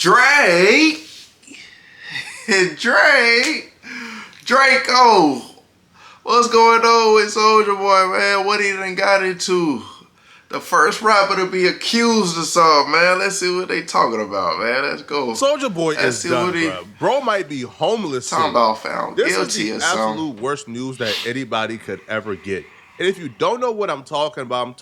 Drake, Draco. What's going on with Soulja Boy, man? What he done got into? The first rapper to be accused of something, man. Let's see what they talking about, man. Let's go. Soulja Boy is done, bro. Bro might be homeless soon. Talking about found guilty or something. This is the absolute worst news that anybody could ever get. And if you don't know what I'm talking about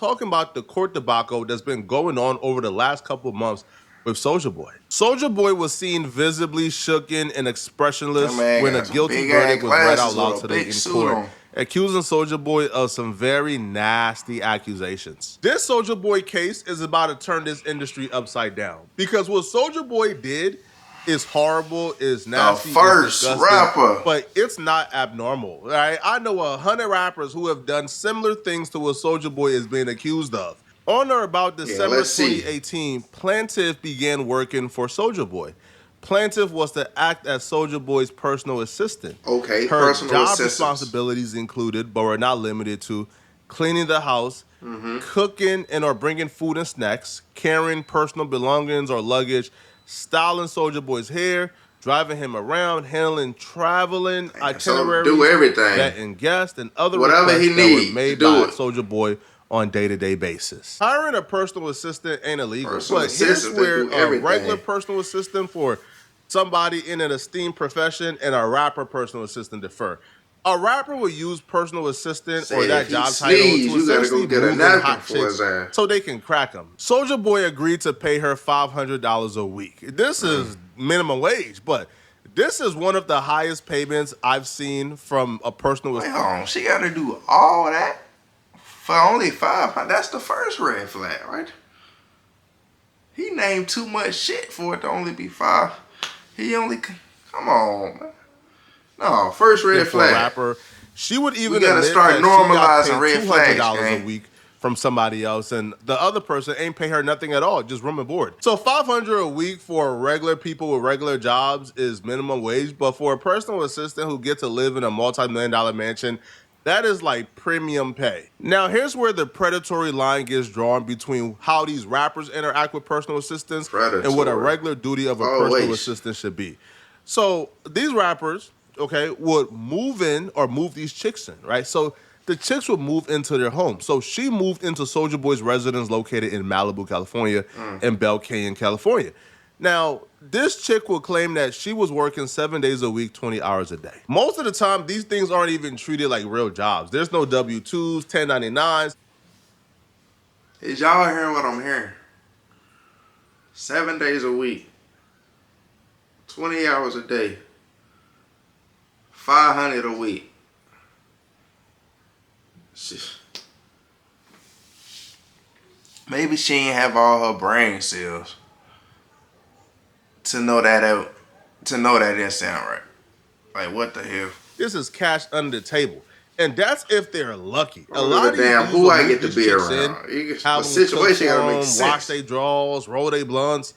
the court debacle that's been going on over the last couple of months with Soulja Boy. Soulja Boy was seen visibly shooken and expressionless when a guilty verdict was read out loud today in court, accusing Soulja Boy of some very nasty accusations. This Soulja Boy case is about to turn this industry upside down because what Soulja Boy did is horrible, is nasty, the first rapper, but it's not abnormal. Right? I know 100 rappers who have done similar things to what Soulja Boy is being accused of. On or about December 2018, Plaintiff began working for Soulja Boy. Plaintiff was to act as Soulja Boy's personal assistant. Okay, her job responsibilities included, but were not limited to, cleaning the house, cooking and or bringing food and snacks, carrying personal belongings or luggage, styling Soulja Boy's hair, driving him around, handling traveling itineraries, do everything, vetting guests, and other whatever he needs that were made by Soulja Boy on day-to-day basis. Hiring a personal assistant ain't illegal, but here's where a regular personal assistant for somebody in an esteemed profession and a rapper personal assistant differ. A rapper will use personal assistant or that job title to essentially move in hot chicks so they can crack them. Soulja Boy agreed to pay her $500 a week. This is minimum wage, but this is one of the highest payments I've seen from a personal assistant. Wait, hold on. She got to do all that for only $500? That's the first red flag, right? He named too much shit for it to only be $5. He only, come on, man. No, first red flag. Rapper, she would even we gotta start normalizing red flags $200 a week from somebody else, and the other person ain't pay her nothing at all, just room and board. So $500 a week for regular people with regular jobs is minimum wage, but for a personal assistant who gets to live in a multi-million-dollar mansion, that is like premium pay. Now, here's where the predatory line gets drawn between how these rappers interact with personal assistants and what a regular duty of a personal assistant should be. So these rappers, okay, would move in or move these chicks in, right? So the chicks would move into their home. So she moved into Soulja Boy's residence located in Malibu, California, and Bell Canyon, California. Now, this chick will claim that she was working 7 days a week, 20 hours a day. Most of the time, these things aren't even treated like real jobs. There's no W-2s, 1099s. Is y'all hearing what I'm hearing? 7 days a week, 20 hours a day, $500 a week. Maybe she ain't have all her brain cells to know that didn't sound right. Like, what the hell? This is cash under the table. And that's if they're lucky. A lot of damn who I get to be around. Have situation gotta make sense. Wash their drawers, roll their blunts,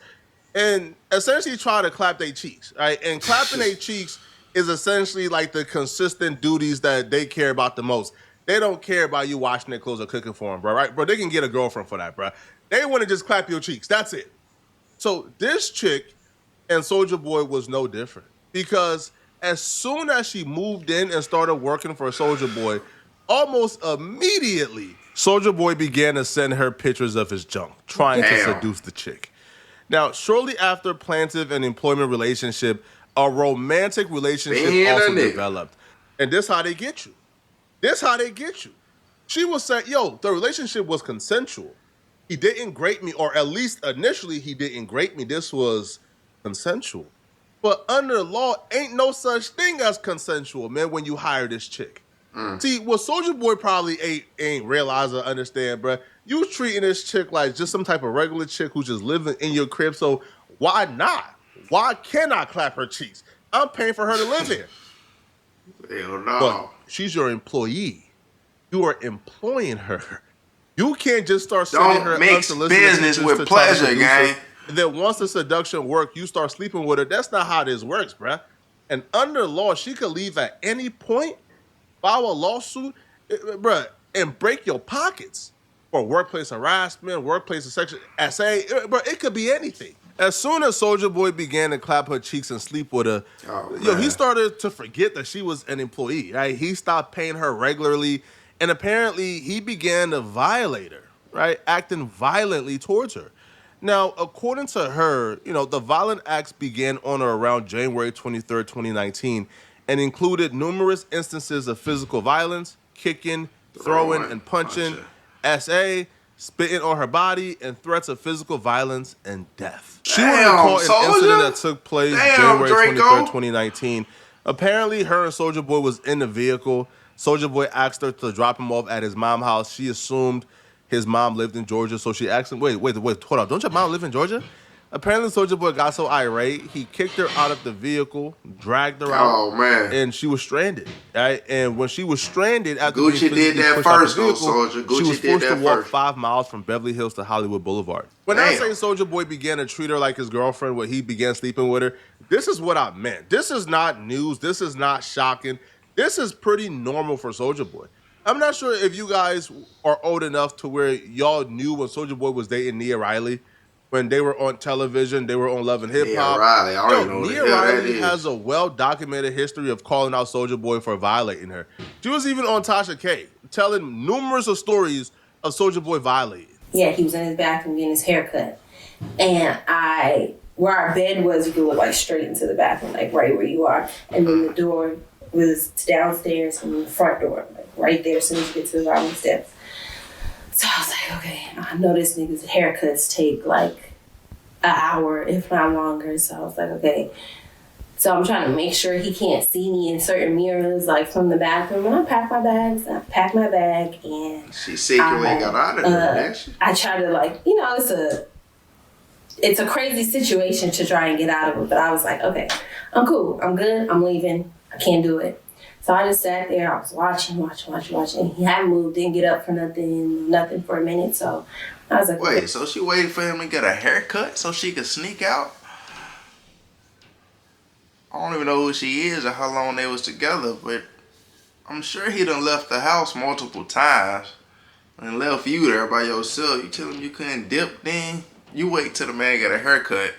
and essentially try to clap their cheeks, right? And clapping their cheeks is essentially like the consistent duties that they care about the most. They don't care about you washing their clothes or cooking for them, bro, right? Bro, they can get a girlfriend for that, bro. They want to just clap your cheeks. That's it. So this chick and Soulja Boy was no different because as soon as she moved in and started working for Soulja Boy, almost immediately, Soulja Boy began to send her pictures of his junk, trying to seduce the chick. Now, shortly after plaintiff and employment relationship, a romantic relationship also developed. And this how they get you. This how they get you. She was saying, yo, the relationship was consensual. He didn't grape me, or at least initially he didn't grape me. This was consensual. But under the law, ain't no such thing as consensual, man, when you hire this chick. See, what Soulja Boy probably ain't realize or understand, bruh, you treating this chick like just some type of regular chick who's just living in your crib, so why not? Why can't I clap her cheeks? I'm paying for her to live here. Hell no. But she's your employee. You are employing her. You can't just start sending her unsolicited business with pleasure, gang. And then once the seduction works, you start sleeping with her. That's not how this works, bruh. And under law, she could leave at any point, file a lawsuit, bruh, and break your pockets for workplace harassment, workplace sexual SA, bruh, it could be anything. As soon as Soulja Boy began to clap her cheeks and sleep with her, he started to forget that she was an employee, right? He stopped paying her regularly, and apparently he began to violate her, right? Acting violently towards her. Now, according to her, the violent acts began on or around January 23rd, 2019, and included numerous instances of physical violence, kicking, throwing, and punching, SA, spitting on her body, and threats of physical violence and death. She would recall an incident that took place January 23rd, 2019. Apparently, her and Soulja Boy was in the vehicle. Soulja Boy asked her to drop him off at his mom's house. She assumed his mom lived in Georgia, so she asked him, wait, hold on, don't your mom live in Georgia? Apparently, Soulja Boy got so irate, he kicked her out of the vehicle, dragged her out. Oh, man. And she was stranded, right? And when she was stranded, after Gucci did that first, though, Soulja. Gucci she was forced to walk first. 5 miles from Beverly Hills to Hollywood Boulevard. When I say Soulja Boy began to treat her like his girlfriend when he began sleeping with her, this is what I meant. This is not news. This is not shocking. This is pretty normal for Soulja Boy. I'm not sure if you guys are old enough to where y'all knew when Soulja Boy was dating Nia Riley. When they were on television, they were on Love and Hip Hop. Riley, I don't know Nia Riley has a well-documented history of calling out Soulja Boy for violating her. She was even on Tasha K, telling numerous of stories of Soulja Boy violating. Yeah, he was in his bathroom getting his hair cut. And where our bed was, you could look like straight into the bathroom, like right where you are. And then the door was downstairs and the front door, like right there as soon as you get to the bottom steps. So I was like, okay, I know this nigga's haircuts take like an hour, if not longer. So I was like, okay. So I'm trying to make sure he can't see me in certain mirrors, like from the bathroom. And I pack my bags, I pack my bag, and she secretly got out of there, I try to it's a crazy situation to try and get out of it. But I was like, okay, I'm cool, I'm good, I'm leaving, I can't do it. So I just sat there, I was watching. He hadn't moved, didn't get up for nothing for a minute. So I was like, wait, okay. So she waited for him to get a haircut so she could sneak out? I don't even know who she is or how long they was together, but I'm sure he done left the house multiple times and left you there by yourself. You tell him you couldn't dip then? You wait till the man get a haircut.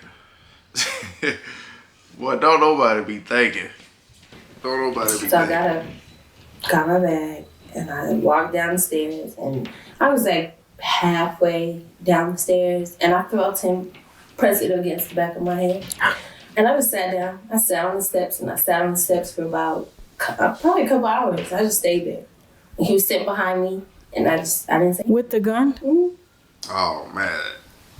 Boy, don't nobody be thinking. So I got my bag and I walked down the stairs, and I was like halfway down the stairs and I felt him press it against the back of my head. And I just sat down. I sat on the steps for about probably a couple hours. I just stayed there. And he was sitting behind me and I didn't say. With the gun? Mm-hmm. Oh man.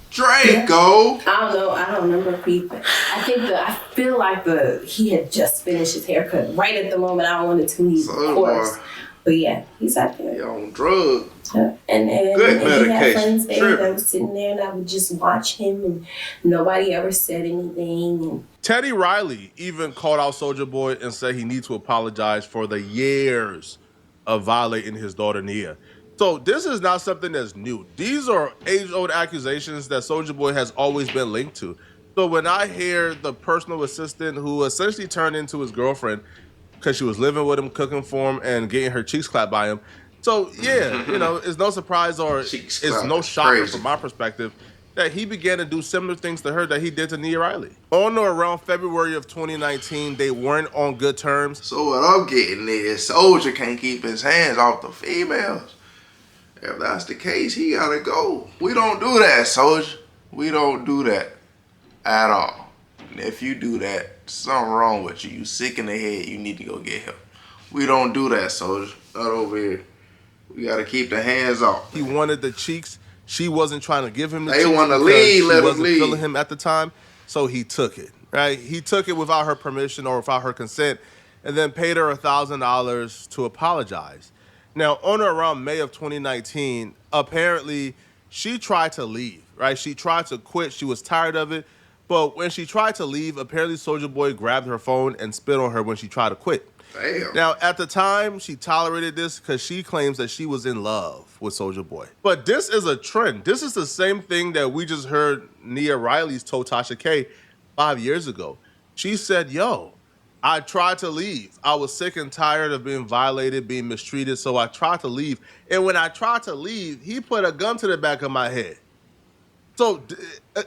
Draco. Yeah. I don't remember if I feel like he had just finished his haircut right at the moment I wanted to leave, of course. But yeah, he sat there. He on drugs. And good medication. He had friends there that was sitting there and I would just watch him and nobody ever said anything. And Teddy Riley even called out Soulja Boy and said he needs to apologize for the years of violating his daughter Nia. So this is not something that's new. These are age-old accusations that Soulja Boy has always been linked to. So when I hear the personal assistant who essentially turned into his girlfriend because she was living with him, cooking for him, and getting her cheeks clapped by him. So yeah, it's no surprise or it's no shocker from my perspective that he began to do similar things to her that he did to Nia Riley. On or around February of 2019, they weren't on good terms. So what I'm getting is Soulja can't keep his hands off the females. If that's the case, he gotta go. We don't do that, Soulja. We don't do that at all. And if you do that, something wrong with you. You sick in the head, you need to go get help. We don't do that, Soulja. Not over here. We gotta keep the hands off. He wanted the cheeks. She wasn't trying to give him the cheeks. They want to leave, let him leave. She wasn't feeling him at the time, so he took it. Right? He took it without her permission or without her consent, and then paid her $1,000 to apologize. Now, on or around May of 2019, apparently she tried to leave, right? She tried to quit. She was tired of it. But when she tried to leave, apparently Soulja Boy grabbed her phone and spit on her when she tried to quit. Damn. Now, at the time, she tolerated this because she claims that she was in love with Soulja Boy. But this is a trend. This is the same thing that we just heard Nia Riley's told Tasha K 5 years ago. She said, yo, I tried to leave. I was sick and tired of being violated, being mistreated, so I tried to leave. And when I tried to leave, he put a gun to the back of my head. So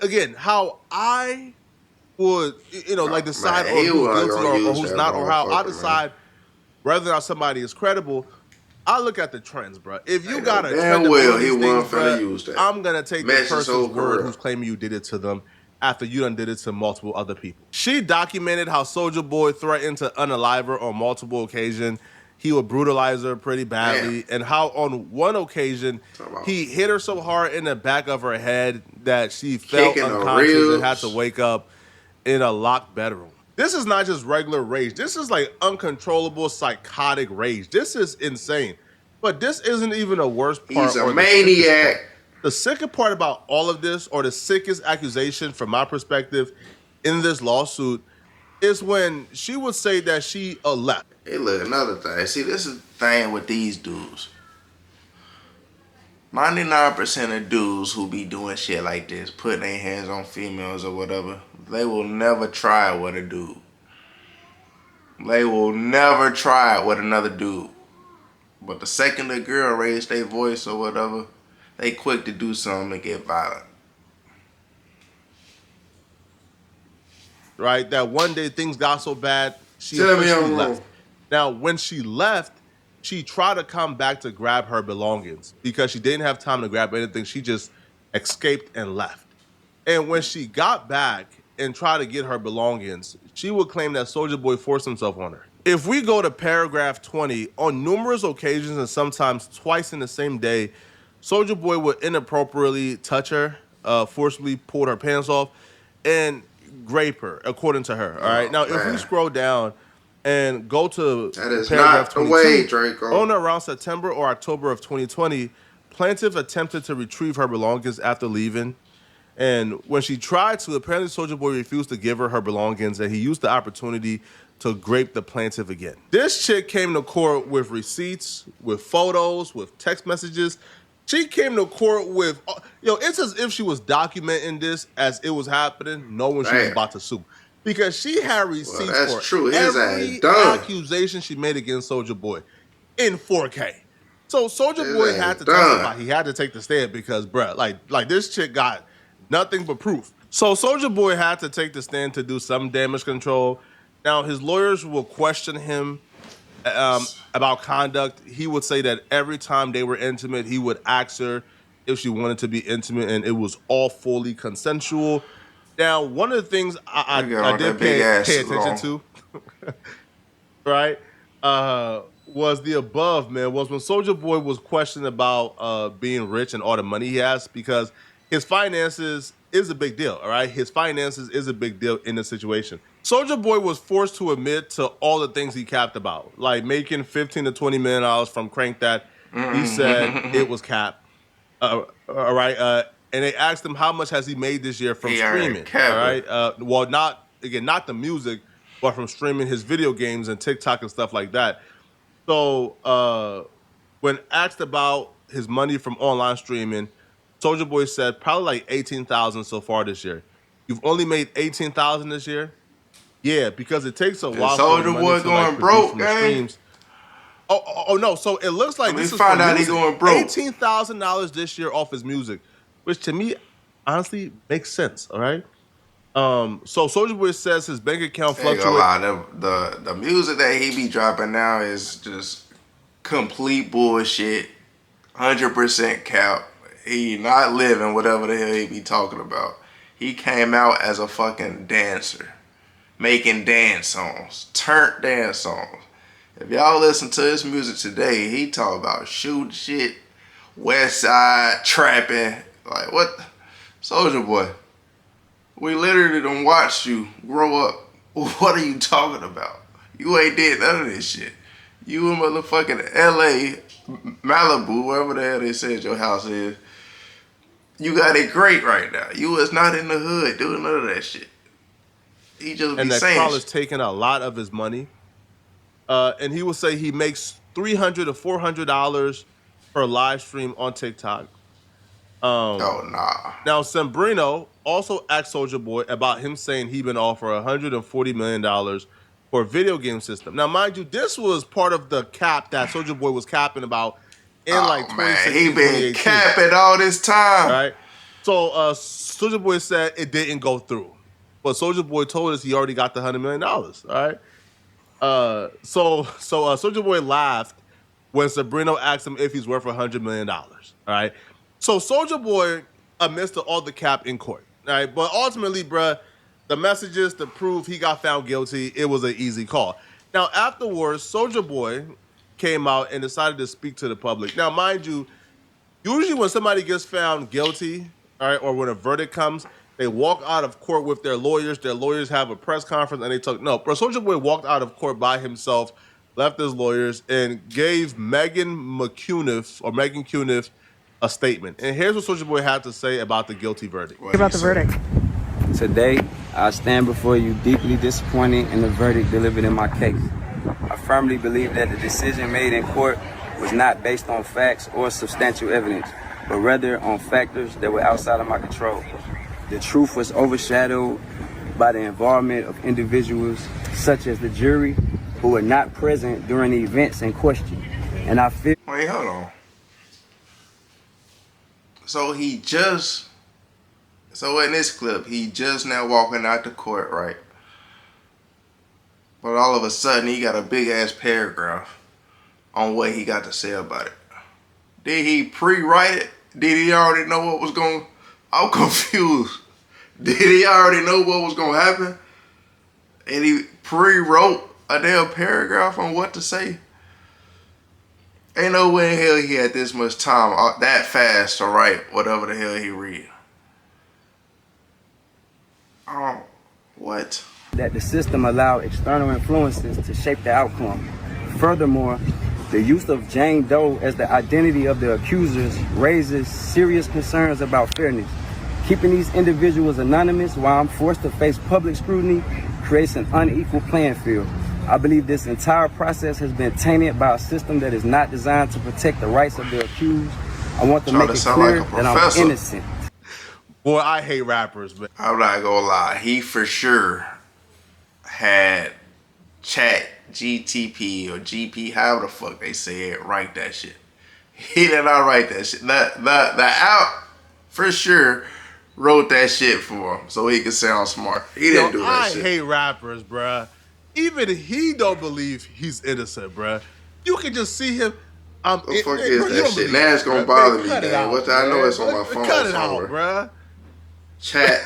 again, how I would, like decide Man, on he who's wasn't guilty gonna or use who's that not, or how I motherfucker, man. decide whether or not somebody is credible. I look at the trends, bro. If you They know got a trend damn of well doing he these things, wasn't finna bro, use that. I'm gonna take the Mess his person's whole word career. who's claiming you did it to them after you done did it to multiple other people. She documented how Soulja Boy threatened to unalive her on multiple occasions. He would brutalize her pretty badly, and how on one occasion he hit her so hard in the back of her head that she fell Kicking the unconscious and had to ribs. wake up in a locked bedroom. This is not just regular rage. This is like uncontrollable psychotic rage. This is insane. But this isn't even the worst He's part a or the sickest part. maniac. The sickest part about all of this, or the sickest accusation from my perspective in this lawsuit, is when she would say that she left. Hey, look, another thing. See, this is the thing with these dudes. 99% of dudes who be doing shit like this, putting their hands on females or whatever, they will never try it with a dude. They will never try it with another dude. But the second the girl raise their voice or whatever, they quick to do something and get violent. Right? That one day things got so bad, she Tell me officially I'm left. wrong. Now, when she left, she tried to come back to grab her belongings because she didn't have time to grab anything. She just escaped and left. And when she got back and tried to get her belongings, she would claim that Soulja Boy forced himself on her. If we go to paragraph 20, on numerous occasions and sometimes twice in the same day, Soulja Boy would inappropriately touch her, forcibly pull her pants off, and rape her, according to her. All right. Now, if we scroll down and go to That is paragraph not the 22, way, Draco. on or around September or October of 2020, plaintiff attempted to retrieve her belongings after leaving. And when she tried to, apparently Soulja Boy refused to give her her belongings, and he used the opportunity to grape the plaintiff again. This chick came to court with receipts, with photos, with text messages. She came to court with, it's as if she was documenting this as it was happening, knowing she was about to sue. Because she had receipts for every accusation she made against Soulja Boy in 4K. So Soulja Boy had to testify. He had to take the stand because, bruh, like this chick got nothing but proof. So Soulja Boy had to take the stand to do some damage control. Now, his lawyers will question him about conduct. He would say that every time they were intimate, he would ask her if she wanted to be intimate, and it was all fully consensual. Now, one of the things I did pay attention to, right, was the above, man, was when Soulja Boy was questioned about being rich and all the money he has, because his finances is a big deal, all right? His finances is a big deal in this situation. Soulja Boy was forced to admit to all the things he capped about, like making $15 to $20 million from Crank That. He said it was capped. All right. And they asked him how much has he made this year from streaming. All right. Well, not the music, but from streaming his video games and TikTok and stuff like that. So when asked about his money from online streaming, Soulja Boy said probably like $18,000 so far this year. You've only made $18,000 this year? Yeah, because it takes a while for the money to like produce from the streams. Oh no! So it looks like this is find out he's going broke. $18,000 this year off his music, which to me, honestly, makes sense. All right. So Soulja Boy says his bank account fluctuates. The music that he be dropping now is just complete bullshit, 100% cap. He not living whatever the hell he be talking about. He came out as a fucking dancer, making dance songs, turnt dance songs. If y'all listen to his music today, he talk about shooting shit, West Side, trapping. Like, what? Soulja Boy, we literally done watched you grow up. What are you talking about? You ain't did none of this shit. You in motherfucking LA, Malibu, wherever the hell they said your house is. You got it great right now. You was not in the hood doing none of that shit. He just be saying. And that Carl is taking a lot of his money. And he will say he makes $300 to $400 per live stream on TikTok. Oh, nah. Now, Sembrino also asked Soulja Boy about him saying he'd been offered $140 million for a video game system. Now, mind you, this was part of the cap that Soulja Boy was capping about in 2016, man, he been capping all this time. Right? So Soulja Boy said it didn't go through, but Soulja Boy told us he already got the $100 million. All right. So Soulja Boy laughed when Sabrina asked him if he's worth $100 million. All right. So Soulja Boy admits to all the cap in court. All right. But ultimately, bruh, the messages to prove he got found guilty, it was an easy call. Now, afterwards, Soulja Boy came out and decided to speak to the public. Now, mind you, usually when somebody gets found guilty, all right, or when a verdict comes, they walk out of court with their lawyers. Their lawyers have a press conference and they talk. No, bro, Soulja Boy walked out of court by himself, left his lawyers, and gave Megan Cuniff a statement. And here's what Soulja Boy had to say about the guilty verdict. About the verdict. Today, I stand before you deeply disappointed in the verdict delivered in my case. I firmly believe that the decision made in court was not based on facts or substantial evidence, but rather on factors that were outside of my control. The truth was overshadowed by the involvement of individuals such as the jury who were not present during the events in question. And I feel... Wait, hold on. So in this clip, he just now walking out the court, right? But all of a sudden, he got a big ass paragraph on what he got to say about it. Did he pre-write it? Did he already know what was going? I'm confused. Did he already know what was going to happen? And he pre-wrote a damn paragraph on what to say? Ain't no way in hell he had this much time that fast to write whatever the hell he read. Oh, what? That the system allowed external influences to shape the outcome. Furthermore, the use of Jane Doe as the identity of the accusers raises serious concerns about fairness. Keeping these individuals anonymous while I'm forced to face public scrutiny creates an unequal playing field. I believe this entire process has been tainted by a system that is not designed to protect the rights of the accused. I want to make it clear that I'm innocent. Boy, I hate rappers, but I'm not gonna lie. He for sure had Chat GTP or GP, however the fuck they say it, write that shit. He did not write that shit. The app for sure wrote that shit for him so he could sound smart. He didn't do that shit. I hate rappers, bruh. Even he don't believe he's innocent, bruh. You can just see him. What the fuck is that shit? Now it's gonna bother me, man. What I know it's on my phone. Cut it out, bruh. Chat.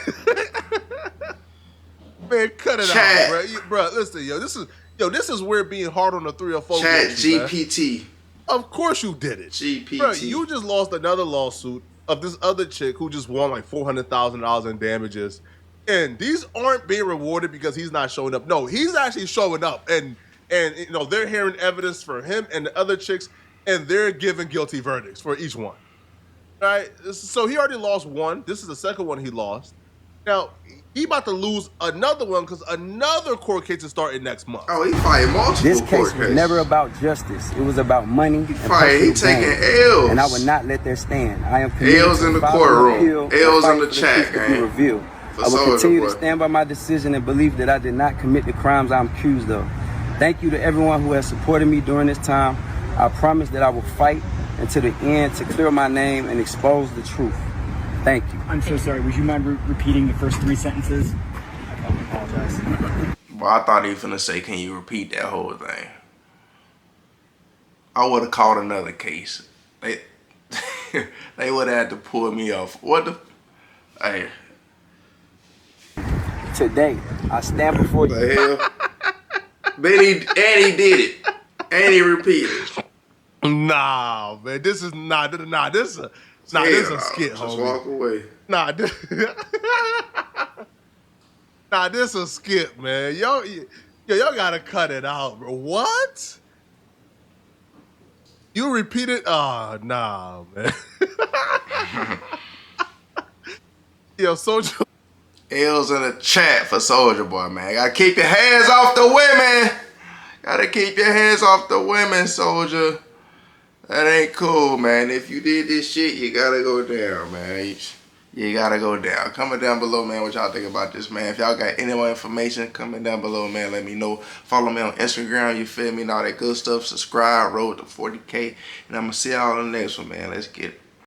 Man, cut it out, bro. Listen, this is where being hard on the 304. Chat GPT. Of course you did it. GPT. Bro, you just lost another lawsuit of this other chick who just won like $400,000 in damages. And these aren't being rewarded because he's not showing up. No, he's actually showing up. And you know, they're hearing evidence for him and the other chicks, and they're giving guilty verdicts for each one. All right? So he already lost one. This is the second one he lost. Now, he about to lose another one because another court case is starting next month. Oh, he fighting multiple This case was never about justice. It was about money. He taking L's. And I would not let that stand. I am committed L's to in the courtroom. L's in the chat, gang. I will continue to stand by my decision and believe that I did not commit the crimes I'm accused of. Thank you to everyone who has supported me during this time. I promise that I will fight until the end to clear my name and expose the truth. Thank you. I'm so sorry. Would you mind repeating the first three sentences? I apologize. Well, I thought he was finna say, can you repeat that whole thing? I would have called another case. They would have had to pull me off. What the? Hey. Today, I stand before you. The hell? And he did it. And he repeated it. Nah, man. This is this is a skit, homie. Just walk away. This is a skit, man. Y'all gotta cut it out, bro. What? You repeated? Oh, nah, man. Yo, Soulja. L's in the chat for Soulja Boy, man. Gotta keep your hands off the women. Gotta keep your hands off the women, Soulja. That ain't cool, man. If you did this shit, you gotta go down, man. You gotta go down. Comment down below, man, what y'all think about this, man. If y'all got any more information, comment down below, man. Let me know. Follow me on Instagram, you feel me, and all that good stuff. Subscribe, road to 40K. And I'm gonna see y'all on the next one, man. Let's get it.